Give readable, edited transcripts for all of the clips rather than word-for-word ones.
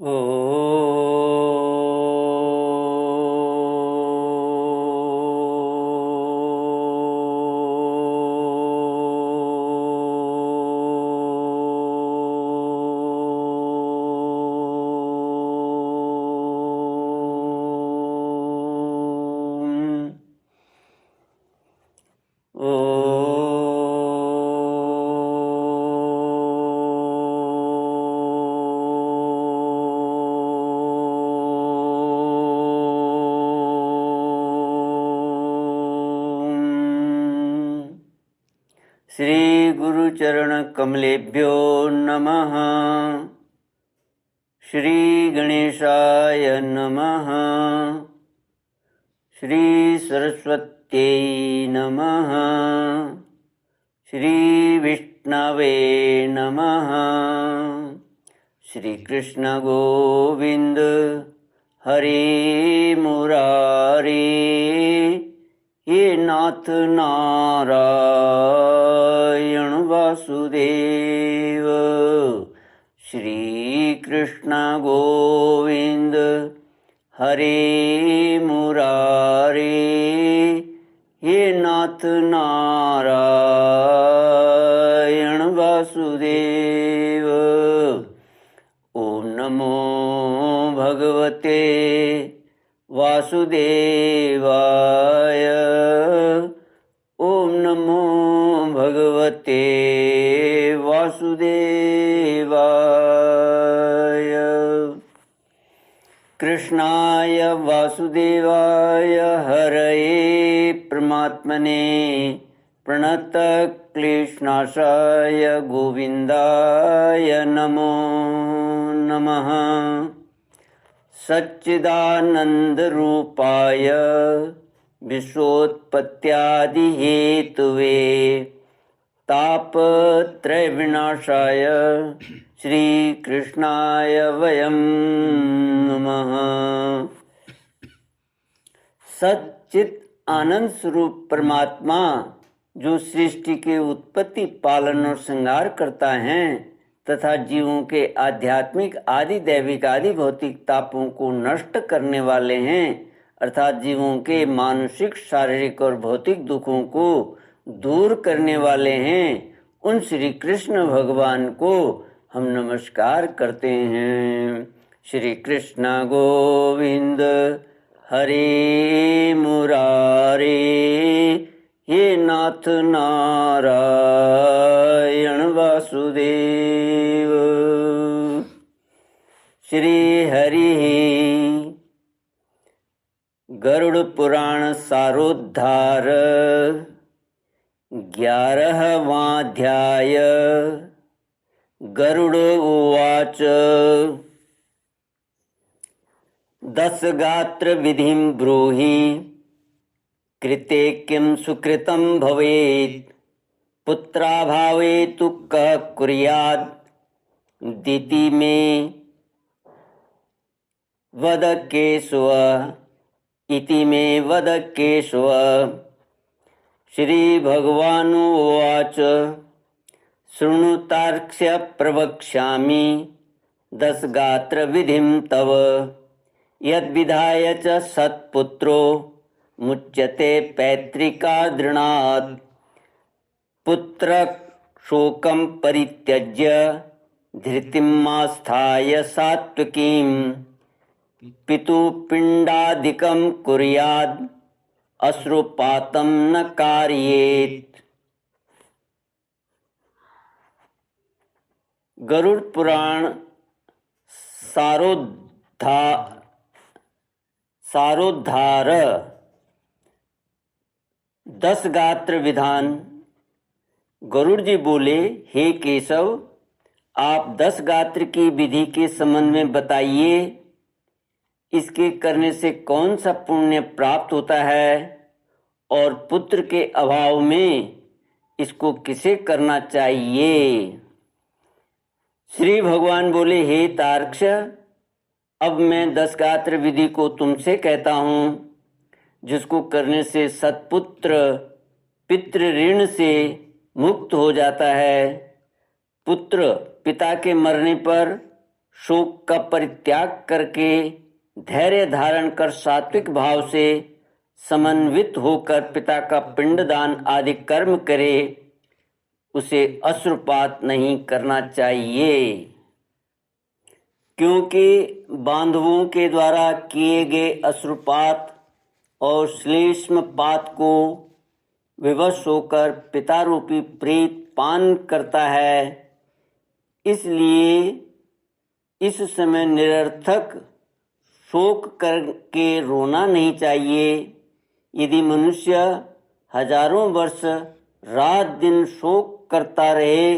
ओ श्री गुरुचरण कमलेभ्यो नमः। श्री गणेशाय नमः। श्री सरस्वत्यै नमः। श्री विष्णवे नमः। श्री कृष्ण गोविंद हरे मुरारी, हे नाथ नारायण वासुदेव। श्री कृष्ण गोविंद हरे मुरारी, हे नाथ नारायण वासुदेव। ओम नमो भगवते वासुदेवाय। ओम नमो भगवते वासुदेवाय। कृष्णाय वासुदेवाय हरये परमात्मने प्रणतक्लेशनाशाय गोविन्दाय नमो नमः। सच्चिदानन्दरूपाय विश्वोत्पत्त्यादिहेतवे तापत्रयविनाशाय श्रीकृष्णाय वयं नमः। सच्चित आनंद स्वरूप परमात्मा जो सृष्टि के उत्पत्ति, पालन और श्रृंगार करता है तथा जीवों के आध्यात्मिक आदि दैविक आदि भौतिक तापों को नष्ट करने वाले हैं, अर्थात जीवों के मानसिक, शारीरिक और भौतिक दुखों को दूर करने वाले हैं, उन श्री कृष्ण भगवान को हम नमस्कार करते हैं। श्री कृष्ण गोविंद हरे मुरारे, हे नाथ नारायण वासुदेव। श्री हरि गरुड़ पुराण सारोद्धार 11वां अध्याय। गरुड़ उवाच 10 गात्र विधिं ब्रूहि, कृते किं सुकृतं भवेत्, पुत्राभावे तु कः कुर्यात्, दिति मे वद केशव, इति मे वद केशव। श्री भगवानुवाच शृणुतार्क्ष्य प्रवक्ष्यामि 10 गात्र विधिं तव, यद्विधाय च सत्पुत्रो मुच्यते पैतृकादृणात्। पुत्र शोकं परित्यज्य धृतिं आस्थाय सात्विकीं, पितुपिण्डादिकं कुर्यात्, अश्रुपातं न कारयेत्। गरुड़ पुराण सारोद्धार 10 गात्र विधान। गरुड़ जी बोले, हे केशव, आप 10 गात्र की विधि के संबंध में बताइए। इसके करने से कौन सा पुण्य प्राप्त होता है और पुत्र के अभाव में इसको किसे करना चाहिए। श्री भगवान बोले, हे तार्क्ष, अब मैं 10 गात्र विधि को तुमसे कहता हूँ, जिसको करने से सत्पुत्र पितृ ऋण से मुक्त हो जाता है। पुत्र पिता के मरने पर शोक का परित्याग करके धैर्य धारण कर सात्विक भाव से समन्वित होकर पिता का पिंडदान आदि कर्म करे, उसे अश्रुपात नहीं करना चाहिए, क्योंकि बांधवों के द्वारा किए गए अश्रुपात और श्लेष्मपात को विवश होकर पिता रूपी प्रेत पान करता है। इसलिए इस समय निरर्थक शोक करके रोना नहीं चाहिए। यदि मनुष्य हजारों वर्ष रात दिन शोक करता रहे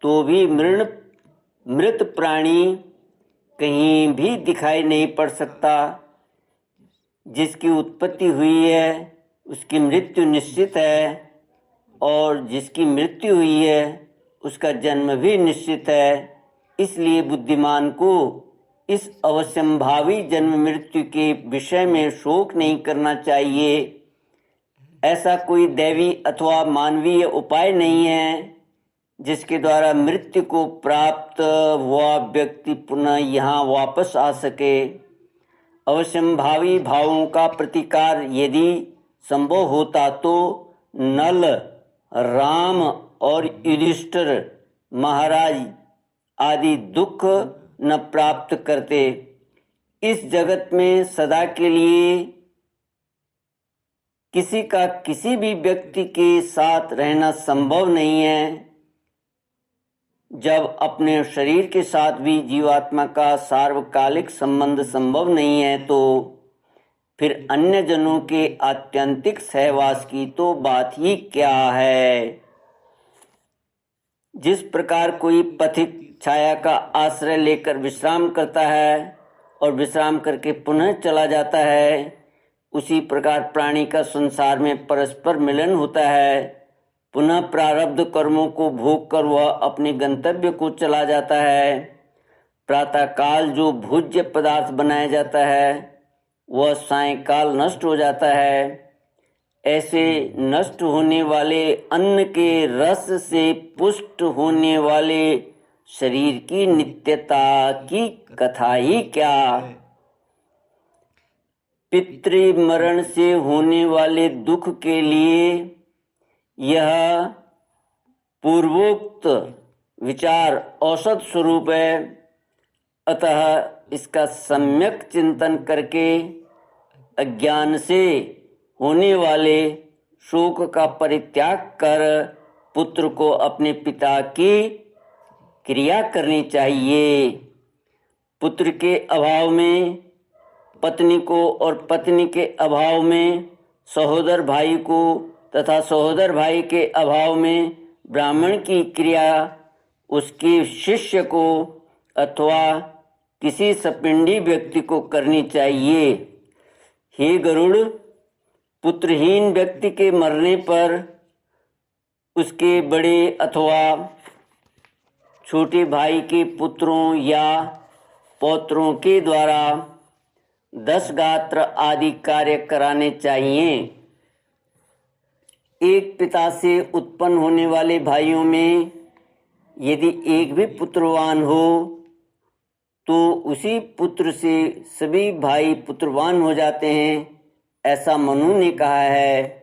तो भी मृत प्राणी कहीं भी दिखाई नहीं पड़ सकता। जिसकी उत्पत्ति हुई है उसकी मृत्यु निश्चित है, और जिसकी मृत्यु हुई है उसका जन्म भी निश्चित है। इसलिए बुद्धिमान को इस अवश्यंभावी जन्म मृत्यु के विषय में शोक नहीं करना चाहिए। ऐसा कोई दैवी अथवा मानवीय उपाय नहीं है जिसके द्वारा मृत्यु को प्राप्त हुआ व्यक्ति पुनः यहाँ वापस आ सके। अवश्यंभावी भावों का प्रतिकार यदि संभव होता तो नल, राम और युधिष्ठिर महाराज आदि दुख न प्राप्त करते। इस जगत में सदा के लिए किसी का किसी भी व्यक्ति के साथ रहना संभव नहीं है। जब अपने शरीर के साथ भी जीवात्मा का सार्वकालिक संबंध संभव नहीं है तो फिर अन्य जनों के आत्यंतिक सहवास की तो बात ही क्या है। जिस प्रकार कोई पथिक छाया का आश्रय लेकर विश्राम करता है और विश्राम करके पुनः चला जाता है, उसी प्रकार प्राणी का संसार में परस्पर मिलन होता है। पुनः प्रारब्ध कर्मों को भोग कर वह अपने गंतव्य को चला जाता है। प्रातः काल जो भोज्य पदार्थ बनाया जाता है वह सायंकाल नष्ट हो जाता है। ऐसे नष्ट होने वाले अन्न के रस से पुष्ट होने वाले शरीर की नित्यता की कथा ही क्या। पितृमरण से होने वाले दुख के लिए यह पूर्वोक्त विचार औसत स्वरूप है। अतः इसका सम्यक चिंतन करके अज्ञान से होने वाले शोक का परित्याग कर पुत्र को अपने पिता की क्रिया करनी चाहिए। पुत्र के अभाव में पत्नी को और पत्नी के अभाव में सहोदर भाई को तथा सहोदर भाई के अभाव में ब्राह्मण की क्रिया उसके शिष्य को अथवा किसी सपिंडी व्यक्ति को करनी चाहिए। हे गरुड़, पुत्रहीन व्यक्ति के मरने पर उसके बड़े अथवा छोटे भाई के पुत्रों या पौत्रों के द्वारा 10 गात्र आदि कार्य कराने चाहिए। एक पिता से उत्पन्न होने वाले भाइयों में यदि एक भी पुत्रवान हो तो उसी पुत्र से सभी भाई पुत्रवान हो जाते हैं, ऐसा मनु ने कहा है।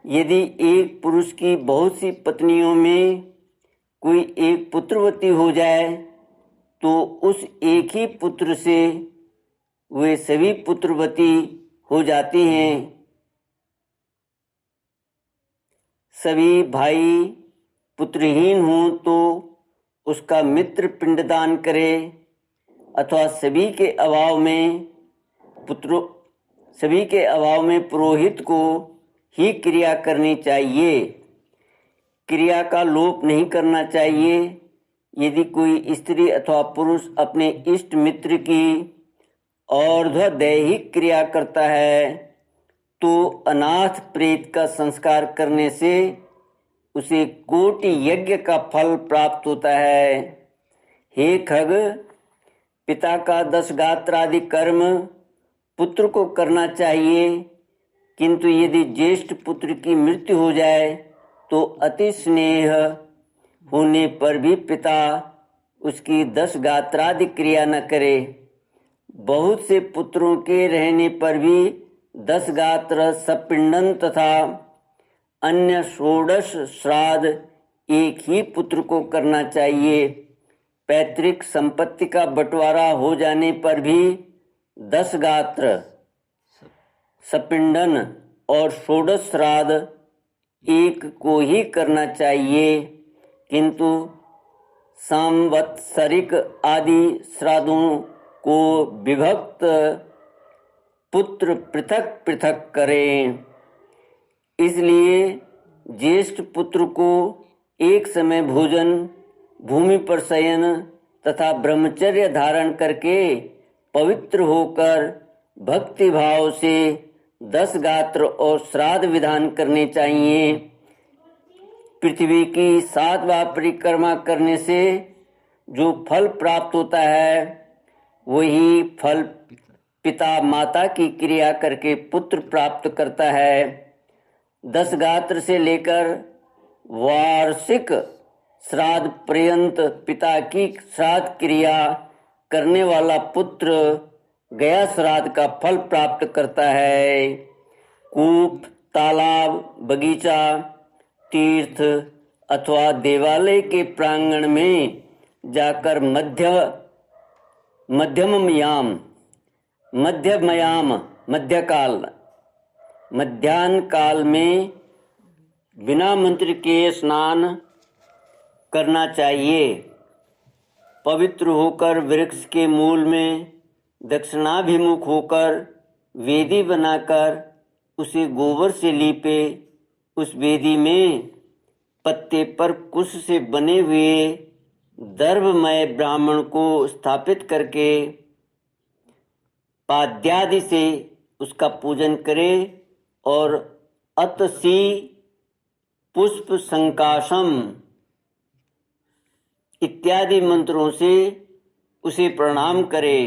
यदि एक पुरुष की बहुत सी पत्नियों में कोई एक पुत्रवती हो जाए तो उस एक ही पुत्र से वे सभी पुत्रवती हो जाती हैं। सभी भाई पुत्रहीन हों तो उसका मित्र पिंडदान करे, अथवा सभी के अभाव में पुरोहित को ही क्रिया करनी चाहिए। क्रिया का लोप नहीं करना चाहिए। यदि कोई स्त्री अथवा पुरुष अपने इष्ट मित्र की और्ध्वदैहिक क्रिया करता है तो अनाथ प्रेत का संस्कार करने से उसे कोटि यज्ञ का फल प्राप्त होता है। हे खग, पिता का 10 गात्र आदि कर्म पुत्र को करना चाहिए, किंतु यदि ज्येष्ठ पुत्र की मृत्यु हो जाए तो अति स्नेह होने पर भी पिता उसकी 10 गात्रादि क्रिया न करे। बहुत से पुत्रों के रहने पर भी 10 गात्र सपिंडन तथा अन्य 16 श्राद्ध एक ही पुत्र को करना चाहिए। पैतृक संपत्ति का बंटवारा हो जाने पर भी 10 गात्र सपिंडन और 16 श्राद्ध एक को ही करना चाहिए, किंतु सांवत्सरिक आदि श्राद्धों को विभक्त पुत्र पृथक पृथक करें। इसलिए ज्येष्ठ पुत्र को एक समय भोजन, भूमि पर शयन तथा ब्रह्मचर्य धारण करके पवित्र होकर भक्ति भाव से 10 गात्र और श्राद्ध विधान करने चाहिए। पृथ्वी की 7 बार परिक्रमा करने से जो फल प्राप्त होता है वही फल पिता माता की क्रिया करके पुत्र प्राप्त करता है। 10 गात्र से लेकर वार्षिक श्राद्ध पर्यंत पिता की श्राद्ध क्रिया करने वाला पुत्र गया श्राद्ध का फल प्राप्त करता है। कूप, तालाब, बगीचा, तीर्थ अथवा देवालय के प्रांगण में जाकर मध्याह्न काल में बिना मंत्र के स्नान करना चाहिए। पवित्र होकर वृक्ष के मूल में दक्षिणाभिमुख होकर वेदी बनाकर उसे गोबर से लीपे। उस वेदी में पत्ते पर कुश से बने हुए दर्भमय ब्राह्मण को स्थापित करके पाद्यादि से उसका पूजन करे और अतसी पुष्प संकाशम इत्यादि मंत्रों से उसे प्रणाम करे।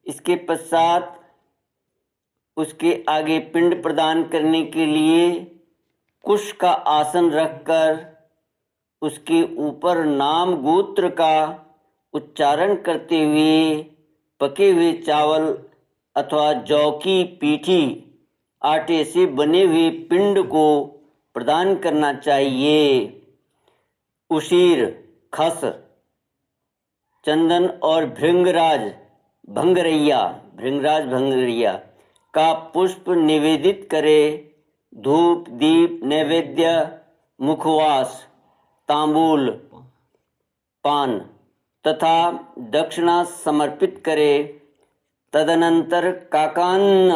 इसके पश्चात उसके आगे पिंड प्रदान करने के लिए कुश का आसन रखकर उसके ऊपर नाम गोत्र का उच्चारण करते हुए पके हुए चावल अथवा जौ की पीठी आटे से बने हुए पिंड को प्रदान करना चाहिए। उशीर, खस, चंदन और भृंगराज भंगरैया का पुष्प निवेदित करे। धूप, दीप, नैवेद्य, मुखवास, तांबूल, पान तथा दक्षिणा समर्पित करे। तदनंतर काकान्न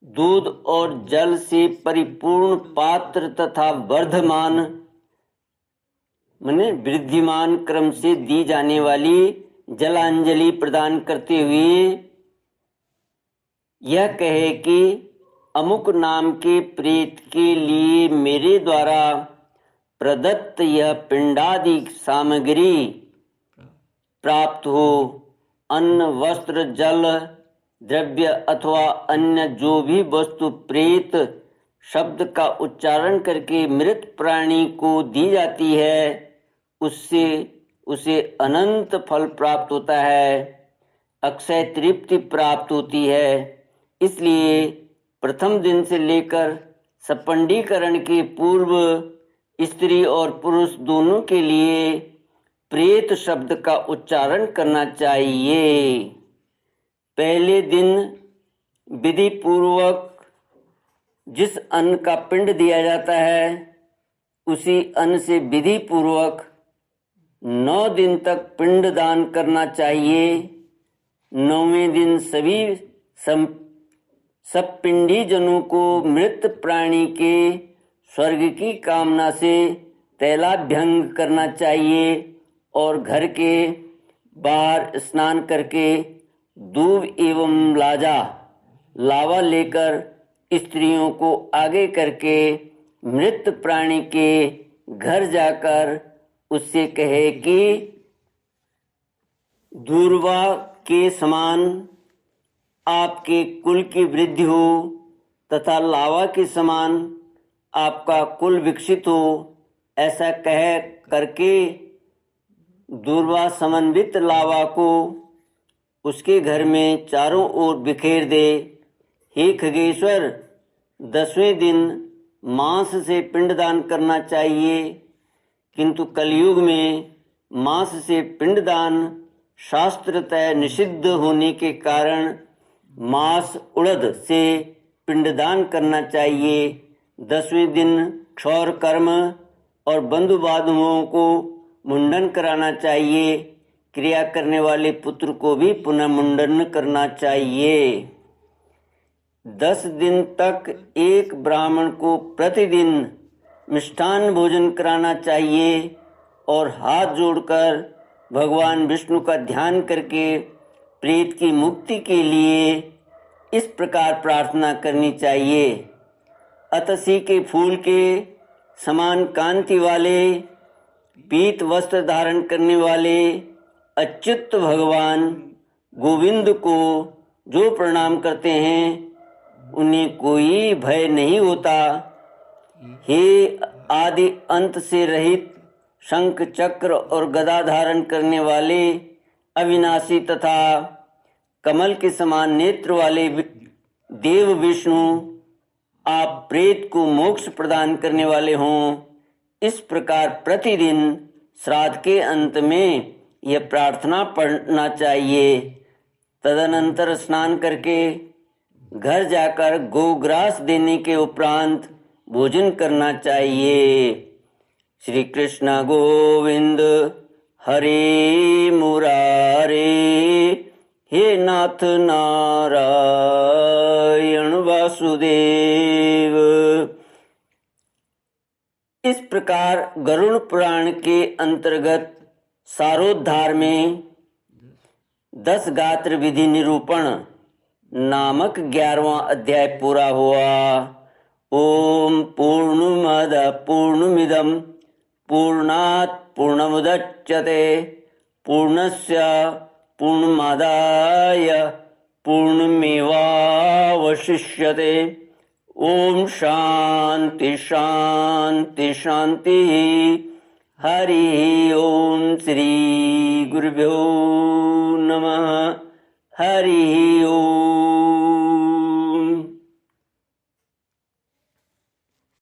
दूध और जल से परिपूर्ण पात्र तथा वृद्धिमान क्रम से दी जाने वाली जलांजलि प्रदान करते हुए यह कहे कि अमुक नाम के प्रेत के लिए मेरे द्वारा प्रदत्त यह पिंडादि सामग्री प्राप्त हो। अन्न, वस्त्र, जल, द्रव्य अथवा अन्य जो भी वस्तु प्रेत शब्द का उच्चारण करके मृत प्राणी को दी जाती है उससे उसे अनंत फल प्राप्त होता है, अक्षय तृप्ति प्राप्त होती है। इसलिए प्रथम दिन से लेकर सपंडीकरण के पूर्व स्त्री और पुरुष दोनों के लिए प्रेत शब्द का उच्चारण करना चाहिए। पहले दिन विधि पूर्वक जिस अन्न का पिंड दिया जाता है उसी अन्न से विधि पूर्वक 9 दिन तक पिंड दान करना चाहिए। 9वें दिन सभी सब पिंडी जनों को मृत प्राणी के स्वर्ग की कामना से तैलाभ्यंग करना चाहिए और घर के बाहर स्नान करके दूब एवं लावा लेकर स्त्रियों को आगे करके मृत प्राणी के घर जाकर उससे कहे कि दूर्वा के समान आपके कुल की वृद्धि हो तथा लावा के समान आपका कुल विकसित हो। ऐसा कह करके दूर्वा समन्वित लावा को उसके घर में चारों ओर बिखेर दे। हे खगेश्वर, 10वें दिन मांस से पिंडदान करना चाहिए, किंतु कलयुग में मांस से पिंडदान शास्त्रतः निषिद्ध होने के कारण मांस उड़द से पिंडदान करना चाहिए। 10वें दिन क्षौर कर्म और बंधु बांधवों को मुंडन कराना चाहिए। क्रिया करने वाले पुत्र को भी पुनः मुंडन करना चाहिए। 10 दिन तक एक ब्राह्मण को प्रतिदिन मिष्ठान्न भोजन कराना चाहिए और हाथ जोड़कर भगवान विष्णु का ध्यान करके प्रेत की मुक्ति के लिए इस प्रकार प्रार्थना करनी चाहिए। अतसी के फूल के समान कांति वाले पीत वस्त्र धारण करने वाले अच्युत भगवान गोविंद को जो प्रणाम करते हैं उन्हें कोई भय नहीं होता। हे आदि अंत से रहित शंख चक्र और गदा धारण करने वाले अविनाशी तथा कमल के समान नेत्र वाले देव विष्णु, आप प्रेत को मोक्ष प्रदान करने वाले हों। इस प्रकार प्रतिदिन श्राद्ध के अंत में यह प्रार्थना पढ़ना चाहिए। तदनंतर स्नान करके घर जाकर गोग्रास देने के उपरांत भोजन करना चाहिए। श्री कृष्ण गोविंद हरे मुरारे, हे नाथ नारायण वासुदेव। इस प्रकार गरुड़ पुराण के अंतर्गत सारोद्धार में 10 गात्र विधि निरूपण नामक 11वां अध्याय पूरा हुआ। ओम पूर्णमद पूर्णमिदं पूर्णात् पूर्णमुदच्यते पूर्णस्य पूर्णमादाय पूर्णमेवावशिष्यते। ओम शांति शांति शांति। हरि ओम। श्री गुरुभ्यो नमः। हरि